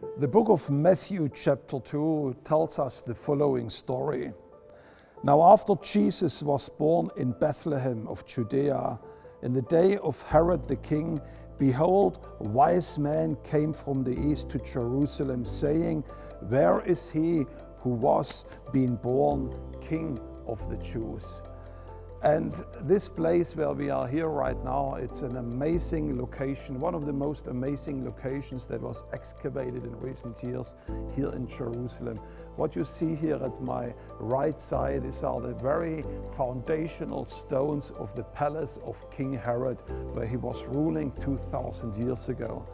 The book of Matthew chapter 2 tells us the following story. Now after Jesus was born in Bethlehem of Judea, in the day of Herod the king, behold, wise men came from the east to Jerusalem, saying, Where is he who was being born King of the Jews? And this place where we are here right now, it's an amazing location, one of the most amazing locations that was excavated in recent years here in Jerusalem. What you see here at my right side, these are the very foundational stones of the palace of King Herod, where he was ruling 2,000 years ago.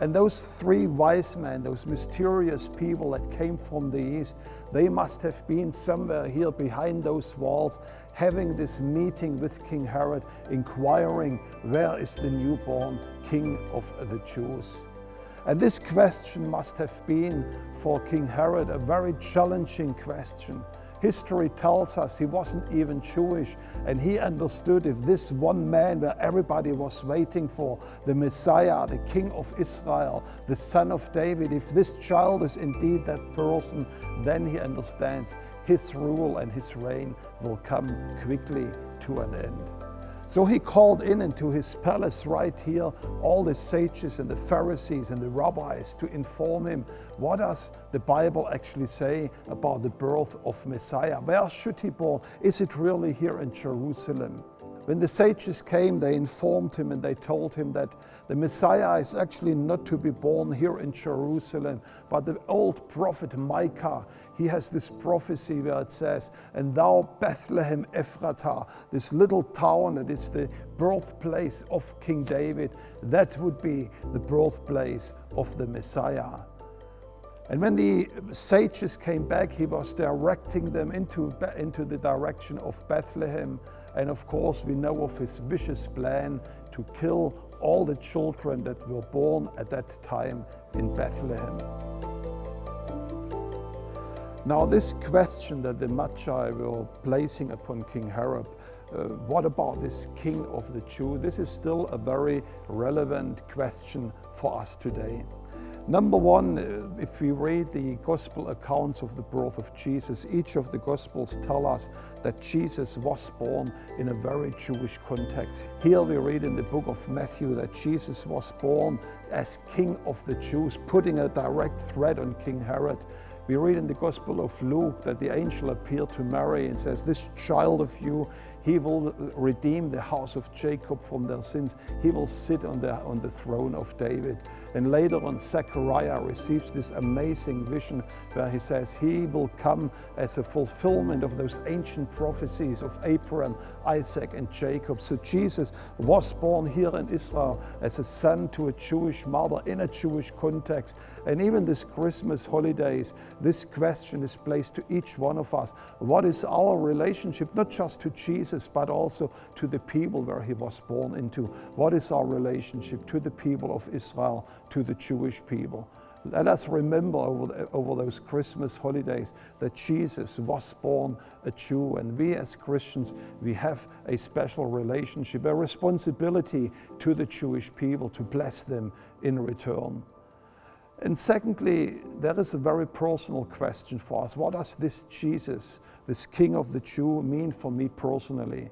And those three wise men, those mysterious people that came from the east, they must have been somewhere here behind those walls, having this meeting with King Herod, inquiring, where is the newborn King of the Jews? And this question must have been for King Herod a very challenging question. History tells us he wasn't even Jewish, and he understood if this one man where everybody was waiting for, the Messiah, the King of Israel, the Son of David, if this child is indeed that person, then he understands his rule and his reign will come quickly to an end. So he called in into his palace right here all the sages and the Pharisees and the rabbis to inform him, what does the Bible actually say about the birth of Messiah? Where should he be born? Is it really here in Jerusalem? When the sages came, they informed him and they told him that the Messiah is actually not to be born here in Jerusalem, but the old prophet Micah, he has this prophecy where it says, and thou Bethlehem Ephratah, this little town that is the birthplace of King David, that would be the birthplace of the Messiah. And when the sages came back, he was directing them into the direction of Bethlehem. And of course, we know of his vicious plan to kill all the children that were born at that time in Bethlehem. Now, this question that the Magi were placing upon King Herod, what about this King of the Jews? This is still a very relevant question for us today. Number one, if we read the gospel accounts of the birth of Jesus, each of the gospels tell us that Jesus was born in a very Jewish context. Here we read in the book of Matthew that Jesus was born as King of the Jews, putting a direct threat on King Herod. We read in the Gospel of Luke that the angel appeared to Mary and says, this child of you, he will redeem the house of Jacob from their sins. He will sit on the throne of David. And later on, Zechariah receives this amazing vision where he says he will come as a fulfillment of those ancient prophecies of Abraham, Isaac, and Jacob. So Jesus was born here in Israel as a son to a Jewish mother in a Jewish context. And even this Christmas holidays, this question is placed to each one of us. What is our relationship, not just to Jesus, but also to the people where he was born into? What is our relationship to the people of Israel, to the Jewish people? Let us remember over those Christmas holidays that Jesus was born a Jew, and we as Christians, we have a special relationship, a responsibility to the Jewish people to bless them in return. And secondly, there is a very personal question for us. What does this Jesus, this King of the Jews, mean for me personally?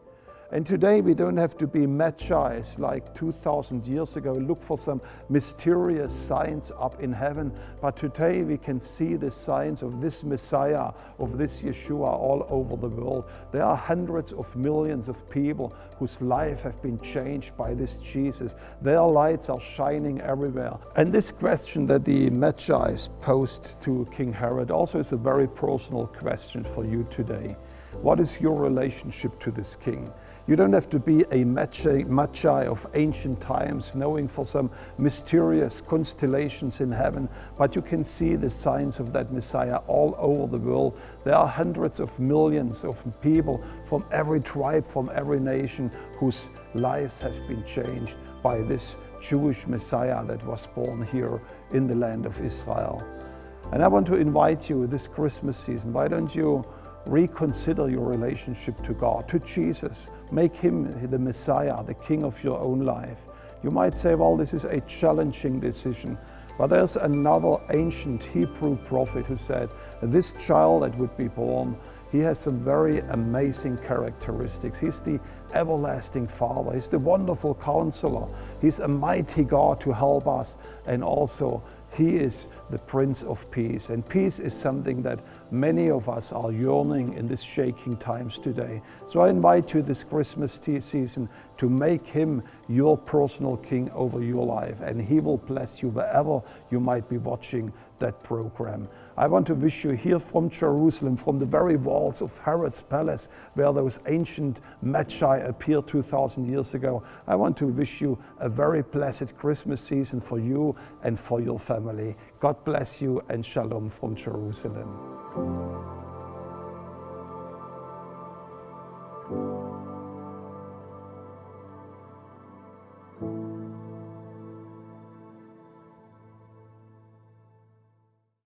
And today we don't have to be magi like 2,000 years ago, look for some mysterious signs up in heaven. But today we can see the signs of this Messiah, of this Yeshua all over the world. There are hundreds of millions of people whose life have been changed by this Jesus. Their lights are shining everywhere. And this question that the Magi posed to King Herod also is a very personal question for you today. What is your relationship to this king? You don't have to be a magi of ancient times, knowing for some mysterious constellations in heaven, but you can see the signs of that Messiah all over the world. There are hundreds of millions of people from every tribe, from every nation, whose lives have been changed by this Jewish Messiah that was born here in the land of Israel. And I want to invite you this Christmas season, why don't you reconsider your relationship to God, to Jesus. Make him the Messiah, the King of your own life. You might say, well, this is a challenging decision. But there's another ancient Hebrew prophet who said, this child that would be born, he has some very amazing characteristics. He's the everlasting Father. He's the wonderful Counselor. He's a mighty God to help us. And also, he is the Prince of Peace. And peace is something that many of us are yearning in these shaking times today. So I invite you this Christmas season to make him your personal king over your life. And he will bless you wherever you might be watching that program. I want to wish you here from Jerusalem, from the very walls of Herod's palace, where those ancient magi appeared 2,000 years ago. I want to wish you a very blessed Christmas season for you and for your family. God bless you and shalom from Jerusalem.